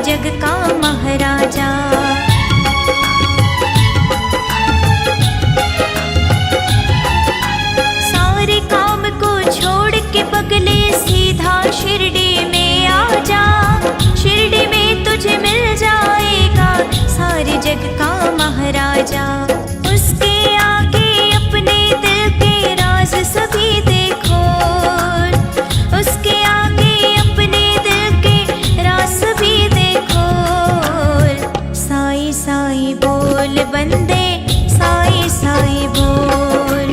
जग का महाराजा। सारे काम को छोड़ के पगले सीधा शिरडी में आ जा। शिरडी में तुझे मिल जाएगा सारे जग का महाराजा। उसके आगे अपने दिल के राज सभी देखो, उसके आगे अपने दिल के राज सभी देखो। साईं साईं बोल बंदे, साईं साईं बोल,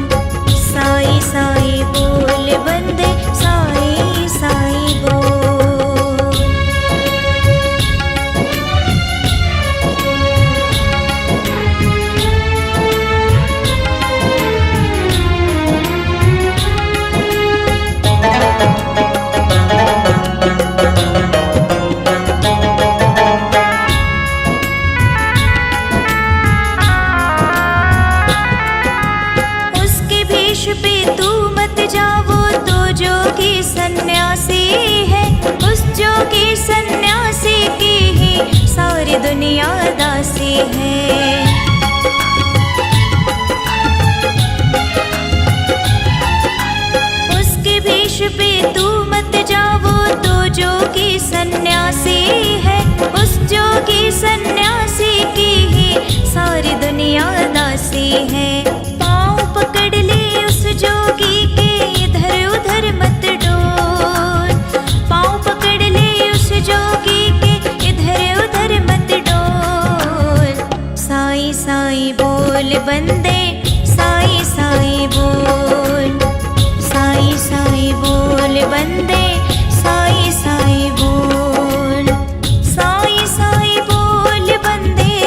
साईं साईं बोल बंदे, साईं साईं बोल। पे तू मत जाओ तो जोगी सन्यासी है, उस जोगी सन्यासी की ही सारी दुनिया दासी है। उसके भेष पे तू मत जाओ तो जोगी सन्यासी है, उस जोगी सन्यासी की ही सारी दुनिया दासी है। पाँव पकड़ ले जोगी के इधर उधर मत डोल, पाँव पकड़ ले उस जोगी के इधर उधर मत डोल। साईं साईं बोल बंदे, साईं साईं बोल, साईं साईं बोल बंदे, साईं साईं बोल, साईं साईं बोल बंदे,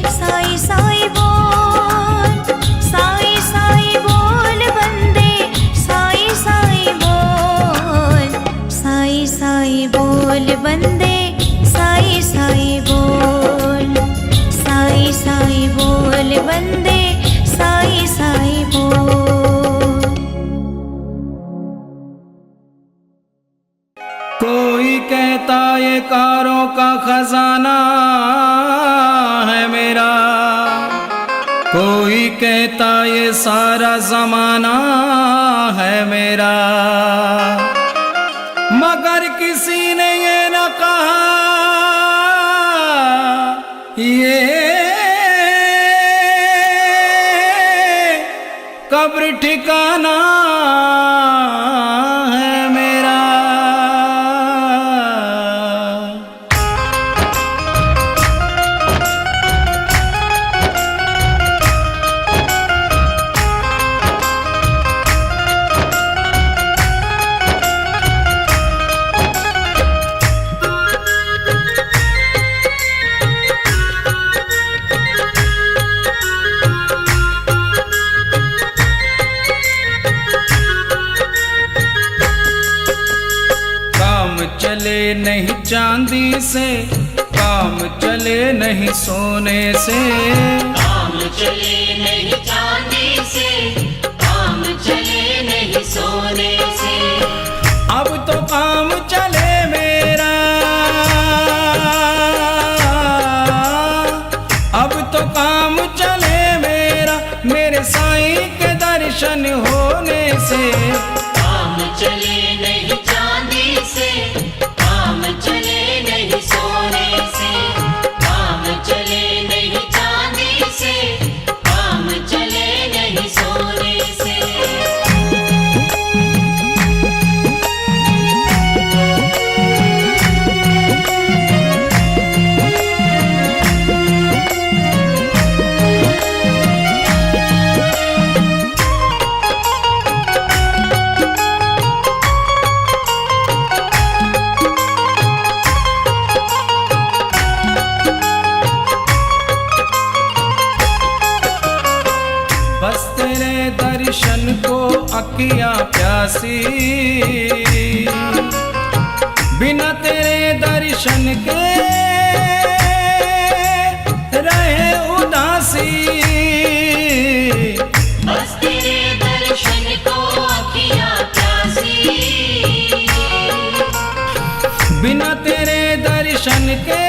साईं साईं बोल, साईं साईं बोल बंदे, साईं साईं बोल, साईं साईं बोल बंदे, साईं साईं बोल, साईं साईं बोल बंदे, साईं साईं बोल। कोई कहता ये कारों का खजाना है मेरा, कोई कहता ये सारा जमाना है मेरा, मगर किसी ने ये न कहा ये कब्र ठिकाना है मेरा। चले नहीं चांदी से, काम चले नहीं सोने से, काम चले नहीं चांदी से, काम चले नहीं सोने से। अब तो काम चले मेरा, अब तो काम चले मेरा, मेरे साईं के दर्शन होने से। काम चले नहीं चांदी से, काम चले नहीं सोने से, काम चले नहीं चांदी से, काम चले नहीं सोने से। दर्शन को अखियां प्यासी, बिना तेरे दर्शन के रहे उदासी। बस तेरे दर्शन को अखियां प्यासी, बिना तेरे दर्शन के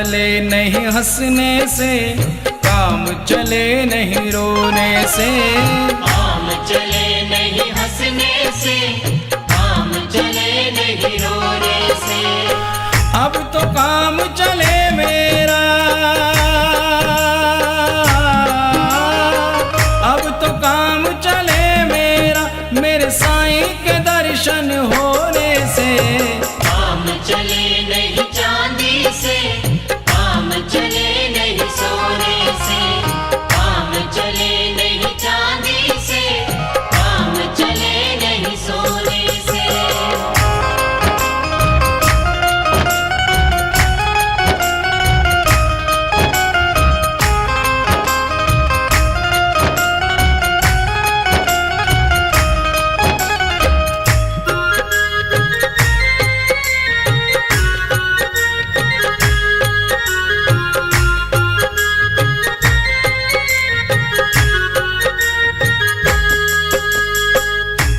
चले नहीं हंसने से, काम चले नहीं रोने से। काम चले नहीं हंसने से, काम चले नहीं रोने से। अब तो काम चले मेरा, अब तो काम चले मेरा, मेरे साईं के दर्शन होने से। काम चले नहीं चांदी से, काम चले नहीं सोने से। काम चले नहीं चांदी से, काम चले नहीं सोने से।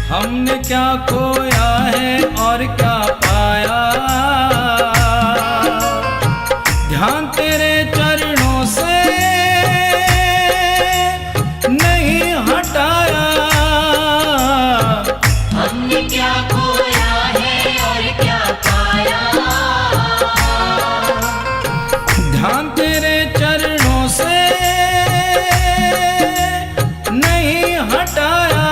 हमने क्या खोया है और क्या पाया, ध्यान तेरे चरणों से नहीं हटाया। हमने क्या खोया है और क्या पाया, ध्यान तेरे चरणों से नहीं हटाया।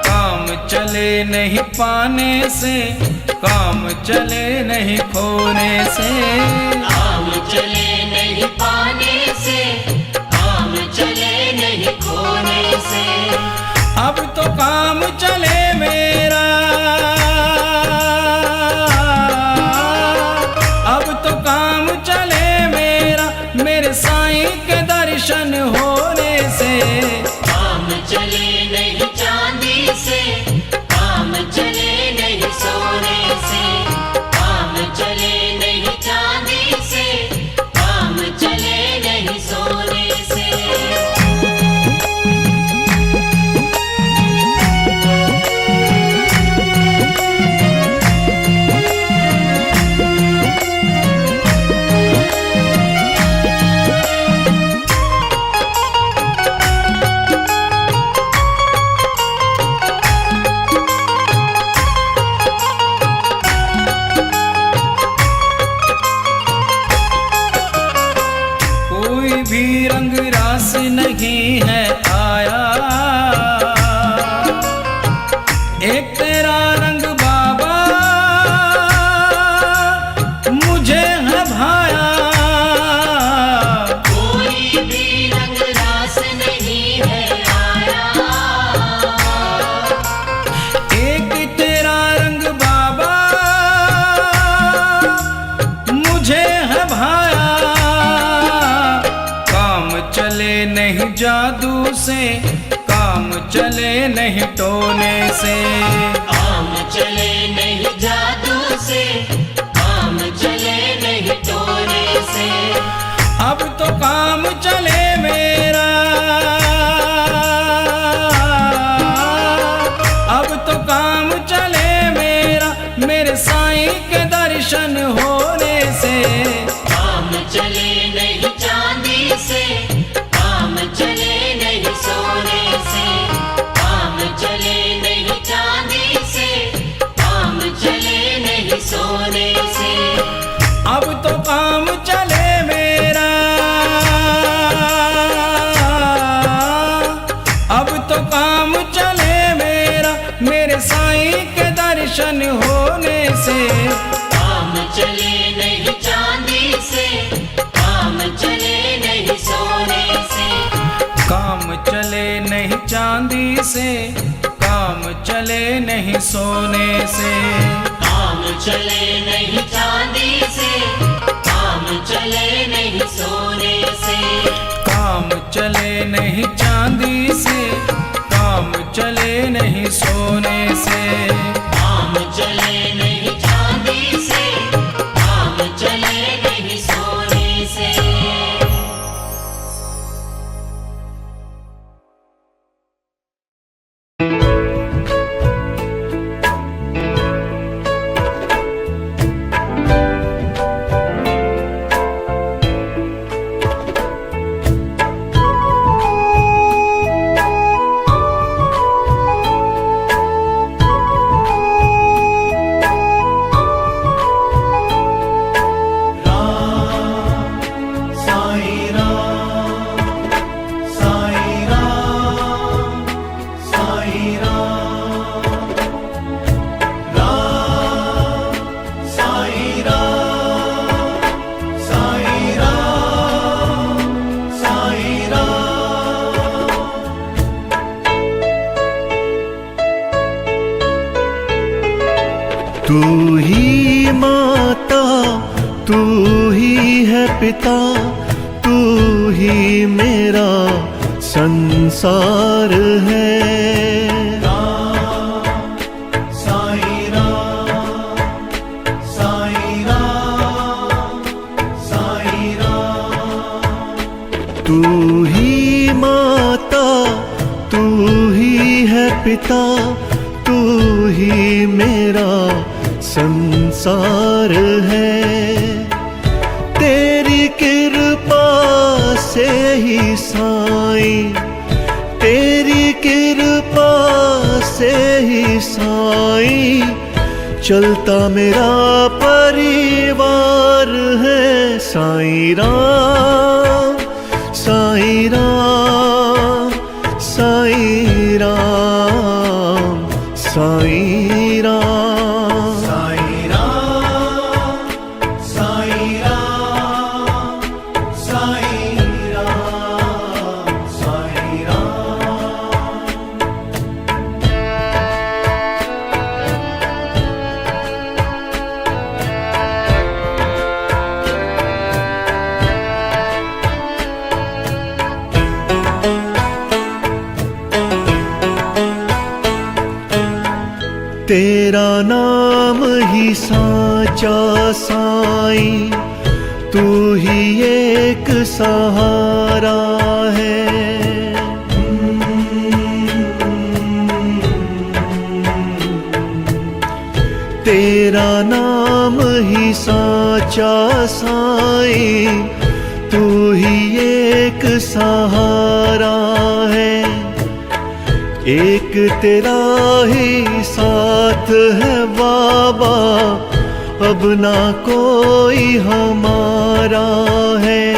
काम चले नहीं पाने से, काम चले नहीं खोने से। काम चले नहीं पाने से, काम चले नहीं खोने से। अब तो काम चले मेरा, अब तो काम चले मेरा, मेरे साईं के दर्शन होने से। काम चले नहीं चांदी से, काम चले नहीं सोने से। काम चले नहीं चांदी से, काम चले नहीं सोने से। कोई भी रंग रास नहीं है आया, एक तेरा रंग बाबा मुझे है भाया। कोई भी रंग रास नहीं है आया, एक तेरा रंग बाबा मुझे है भाया। काम चले नहीं जादू से, काम चले नहीं टोने से। काम चले नहीं जादू से, काम चले नहीं टोने से। अब तो काम चले मेरा, अब तो काम चले मेरा, मेरे साईं के दर्शन होने से। काम चले नहीं चांदी से, काम चले नहीं सोने से। काम चले नहीं चांदी से, काम चले नहीं सोने से। अब तो काम चले मेरा, अब तो काम चले मेरा, मेरे साईं के दर्शन होने से। काम चले नहीं चांदी से, काम चले नहीं सोने से। काम चले नहीं चांदी से, काम चले नहीं सोने से। काम चले नहीं चांदी से, काम चले नहीं सोने से। काम चले नहीं चांदी से, काम चले नहीं सोने से। काम चले नहीं चांदी से, काम चले नहीं सोने से। तू ही माता, तू ही है पिता, तू ही मेरा संसार है। तू ही माता, तू ही है पिता, तू ही मेरा संसार है। तेरी कृपा से ही साईं, तेरी कृपा से ही साईं चलता मेरा परिवार है। साईं राम, साईं राम, साईं राम, साईं राम, साईं राम, साईं राम, साईं राम, साईं राम। तेरा नाम ही साचा साईं, तू ही एक सहारा है। तेरा नाम ही साचा साईं, तू ही एक सहारा है। एक तेरा ही साथ है बाबा, अब ना कोई हमारा है।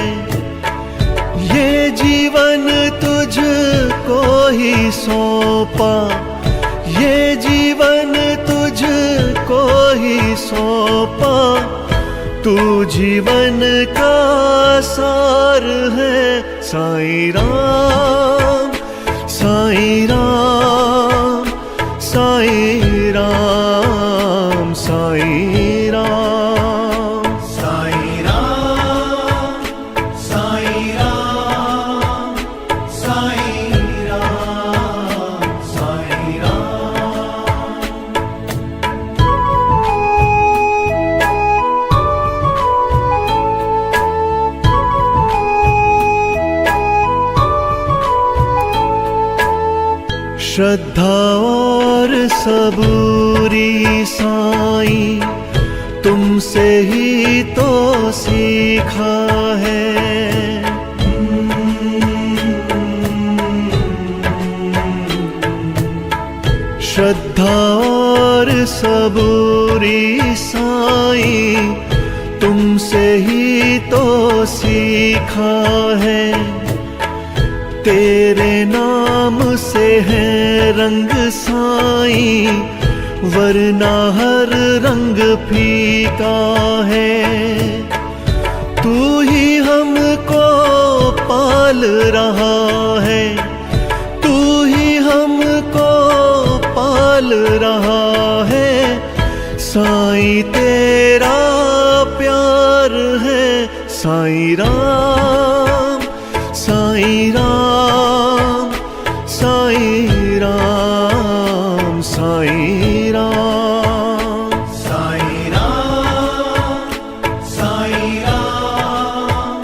ये जीवन तुझको ही सौंपा, ये जीवन तुझको ही सौंपा, तू जीवन का सार है। साईं राम, साईं राम, साईं राम, साईं राम, साईं राम, साईं राम, साईं राम, साईं राम। श्रद्धा और सबूरी साईं, तुमसे ही तो सीखा है। श्रद्धा और सबूरी साईं, तुमसे ही तो सीखा है। तेरे नाम से है रंग साईं, वरना हर रंग फीका है। तू ही हमको पाल रहा है, तू ही हमको पाल रहा है। साईं तेरा प्यार है। साईं राम, साईं राम, साईं राम, साईं राम, साईं राम, साईं राम,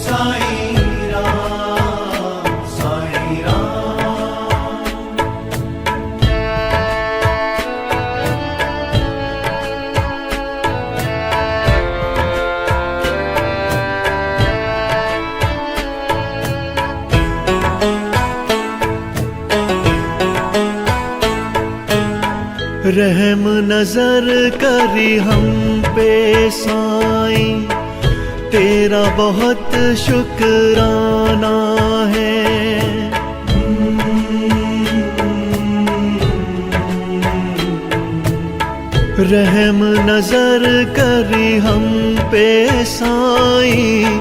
साईं राम, साईं राम। रहम नजर करी हम पे साईं, तेरा बहुत शुक्राना है। रहम नजर करी हम पे साईं,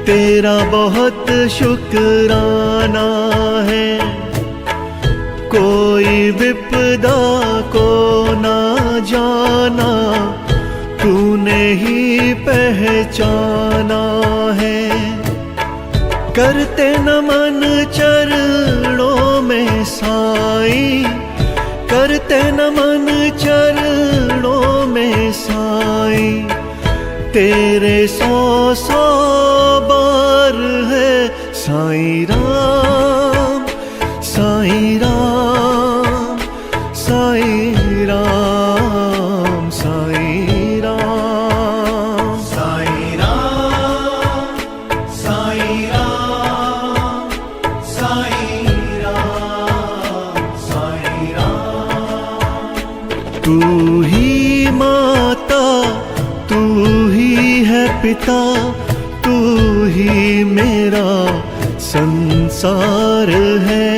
तेरा बहुत शुक्राना है। कोई विपदा को ना जाना तूने ही पहचाना है। करते नमन चरणों में साईं, करते नमन चरणों में साईं, तेरे 100 बार है साईं राम, साईं राम, साईं राम, साईं राम, साईं राम, साईं राम, साईं राम, साईं राम। तू ही माता, तू ही है पिता, तू ही मेरा संसार है।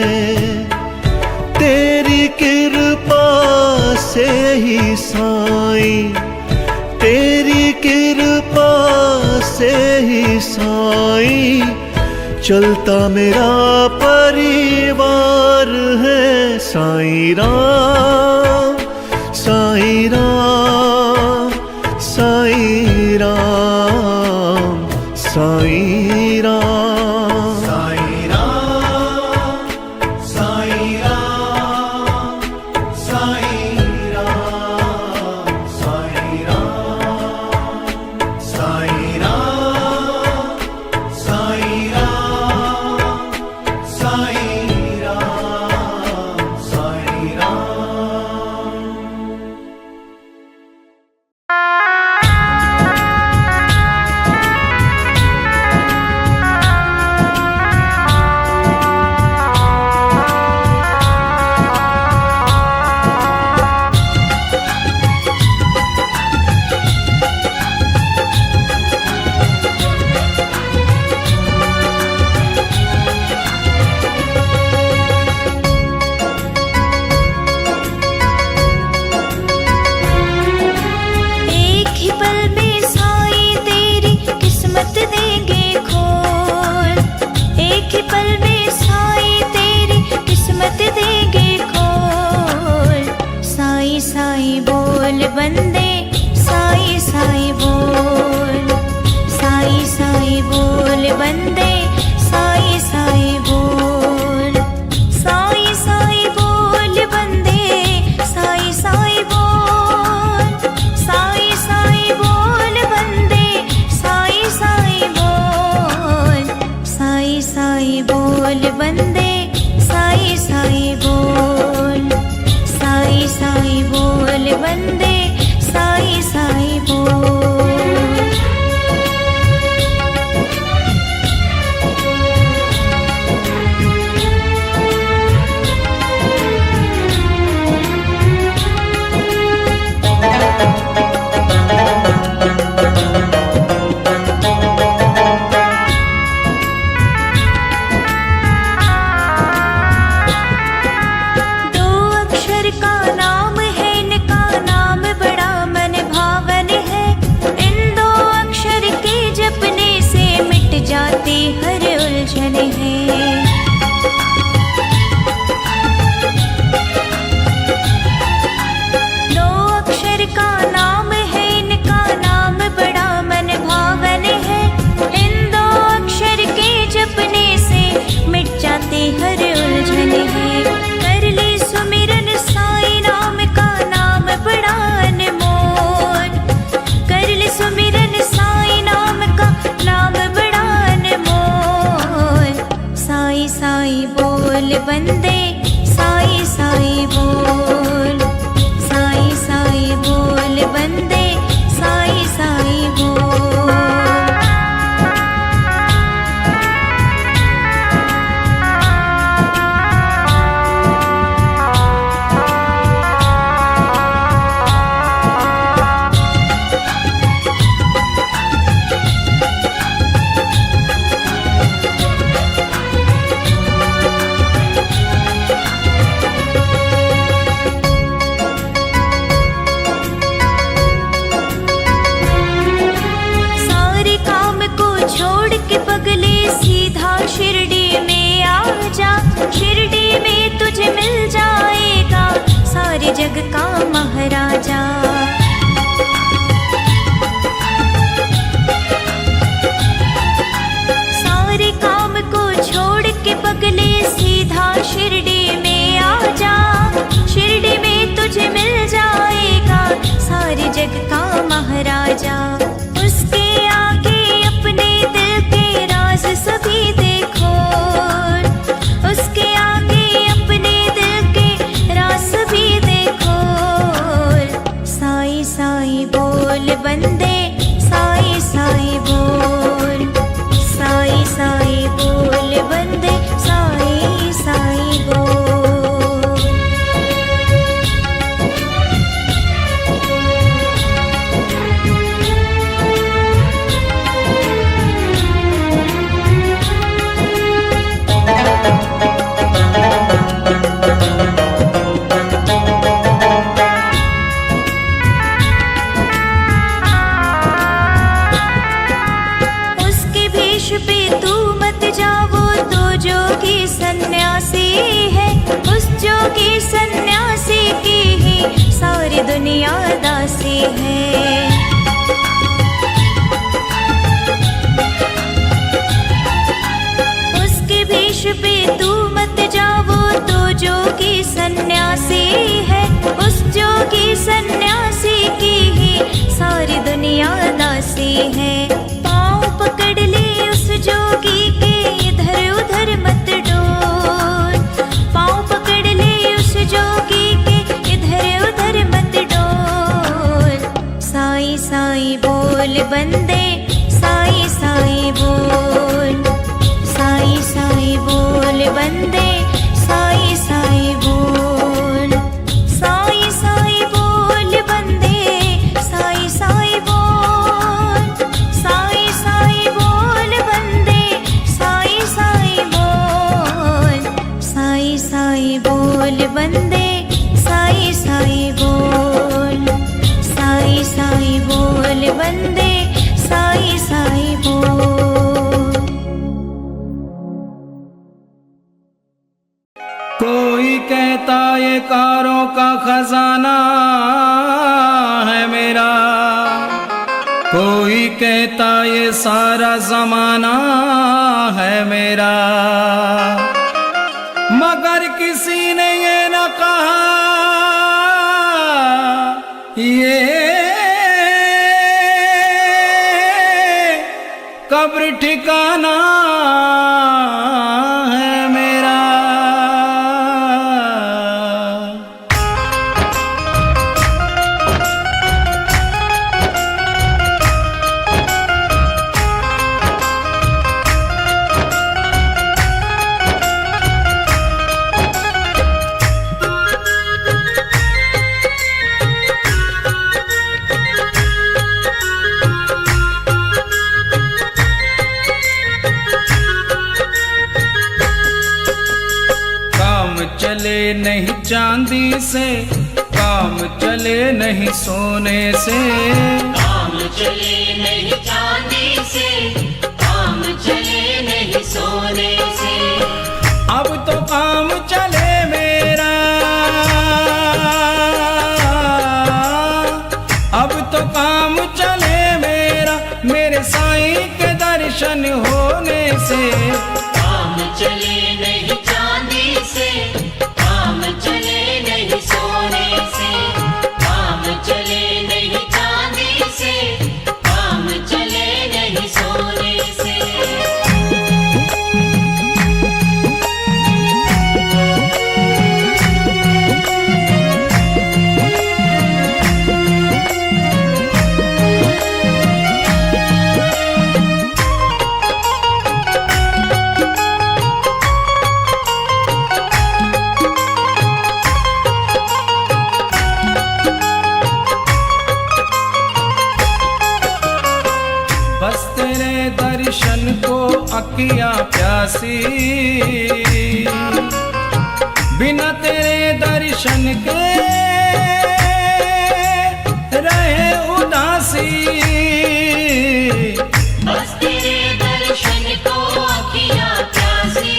तेरी कृपा से ही साईं, तेरी कृपा से ही साईं, चलता मेरा परिवार है। साईं राम, साईं राम, साईं राम, साईं राम, साईं राम, साईं राम, साईं राम, साईं राम, साईं राम, साईं राम, साईं राम, साईं राम। एक ही पल में साईं तेरी किस्मत देंगे खोल, एक ही पल में साईं तेरी किस्मत देंगे खोल। साईं साईं बोल बंदे, साईं साईं बोल, साईं साईं बोल बंदे, साईं साईं बोल, साईं साईं बोल बंदे, साईं साईं बोल, साईं साईं बोल बंदे, साईं साईं बोल, साईं साईं बोल बंदे, साईं साईं बोल, साईं साईं बोल बंदे, साईं साईं बोल। दो अक्षर का नाम है, इनका नाम बड़ा मन भावन है। इन दो अक्षर के जपने से मिट जाती हर उलझन है। दो अक्षर का नाम है, इनका नाम बड़ा मन भावन है। इन दो अक्षर के जपने से मिट जाती हर उलझन है। कर ले सुमिरन साईं नाम का, नाम बड़ा अनमोल। कर ले सुमिरन साईं नाम का, नाम बड़ा अनमोल। साईं साईं बोल बंदे, साईं साईं बोल, साईं साईं बोल बंदे, साईं साईं बोल। शिरडी में आ जा, शिरडी में तुझे मिल जाएगा सारे जग का महाराजा। साई बोल बंदे, साई साई बोल, साई साई बोल बंदे, साई साई बोल। उसके भेष पे तू मत जावो, तो जोगी सन्यासी है, उस जोगी सन्यासी की ही सारी दुनिया दासी है। उसके भेष पे तू मत जावो, तो जोगी सन्यासी है, उस जोगी सन्यासी की ही सारी दुनिया दासी है। पाँव पकड़ ले उस जोगी के, इधर उधर मत डोल, पाँव पकड़ ले उस जोगी के, इधर उधर मत डोल। साई साई बोल बंदे, साई साई बोल, साई साई बोल बंदे, साई साई बोल, साई साई बोल बंदे, साई साई बोल, साई साई बोल बंदे, साई साई बोल, साई साई बोल बंदे, साई साई बोल, साई साई बोल बंदे, साई साई बोल। कोई कहता ये कारों का खजाना है मेरा, कोई कहता ये सारा जमाना है मेरा, मगर किसी ने ये न कहा ये कब्र ठिकाना है मेरा। चले नहीं चांदी से, काम चले नहीं सोने से, काम चले नहीं चांदी से, काम चले नहीं सोने से। अब तो काम चले मेरा, अब तो काम चले मेरा, मेरे साईं के दर्शन होने से। काम चले नहीं चांदी से, काम चले नहीं सोने से, काम चले नहीं चांदी से, काम चले नहीं सोने से। बस तेरे दर्शन को अखियाँ प्यासी, बिना तेरे दर्शन के रहे उदासी। बस तेरे दर्शन को अखियाँ प्यासी,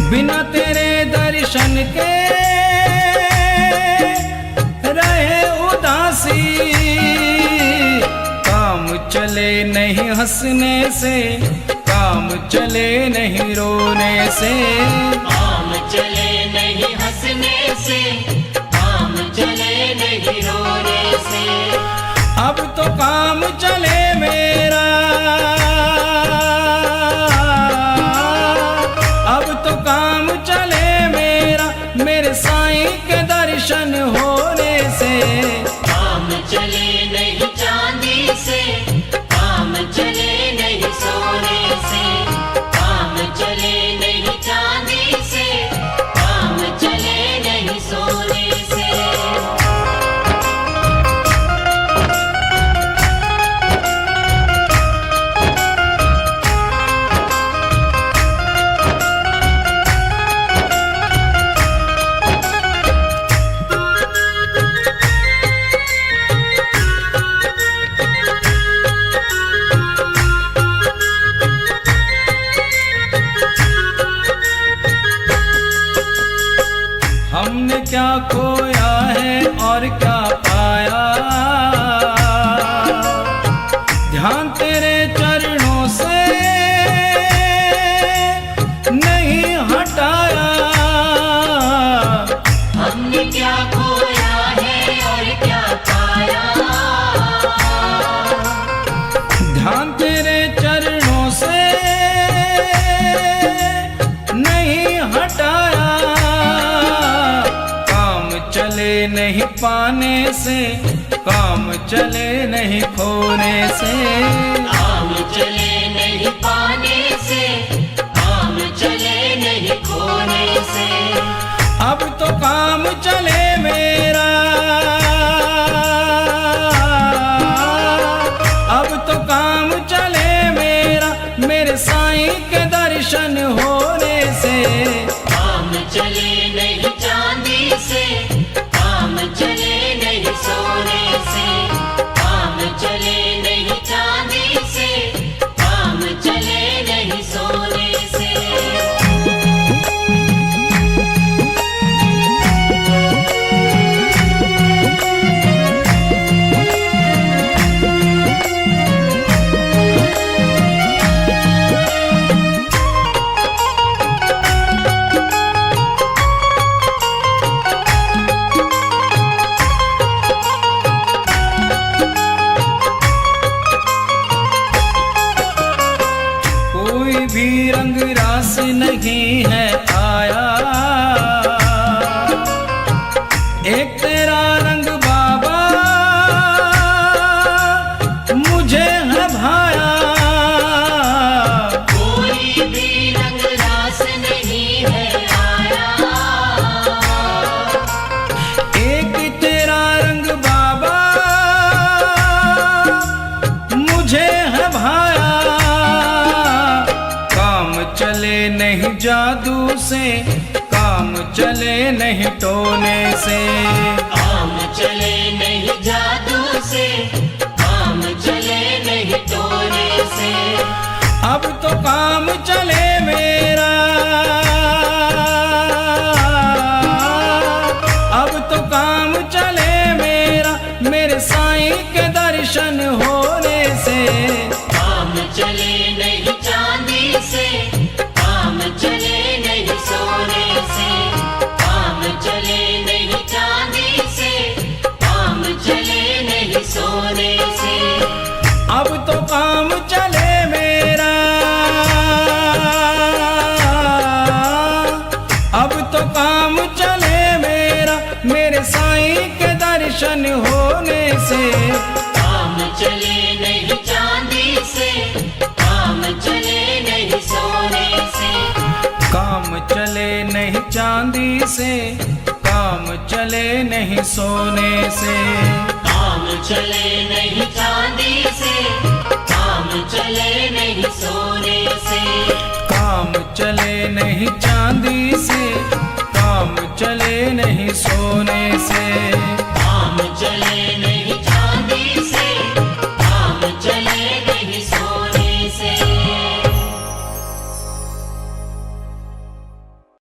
बिना तेरे दर्शन के रहे उदासी। काम चले नहीं हंसने से, काम चले नहीं रोने से, काम चले नहीं हंसने से, काम चले नहीं रोने से। अब तो काम चले मेरा, अब तो काम चले मेरा, मेरे साईं के दर्शन होने पाने से, काम चले नहीं खोने से। काम चले नहीं पाने से, काम चले नहीं खोने से। अब तो काम चले मेरा, अब तो काम चले मेरा, मेरे साईं के दर्शन होने से। काम चले नहीं चांदी से, काम चले नहीं सोने से। काम चले नहीं चांदी से, काम चले नहीं सोने से। कोई भी रंग रास नहीं है आया, एक तेरा रंग बाबा मुझे है भाया। कोई भी रंग रास नहीं है आया, एक तेरा रंग बाबा मुझे है भाया। काम चले नहीं जादू से, काम चले नहीं टोने से। काम चले नहीं जादू से, काम चले नहीं टोने से। अब तो काम चले मेरा, अब तो काम चले मेरा, मेरे साईं के दर्शन होने से। काम चले नहीं चांदी से, काम चले नहीं सोने से। काम चले नहीं चांदी से, काम चले नहीं सोने से। अब तो काम चले मेरा, अब तो काम चले मेरा, मेरे साईं के दर्शन होने से। काम चले नहीं चांदी से, काम चले नहीं सोने से। काम चले नहीं चांदी से, काम चले नहीं सोने से। काम चले नहीं चांदी से, काम चले नहीं सोने से। काम चले नहीं चांदी से,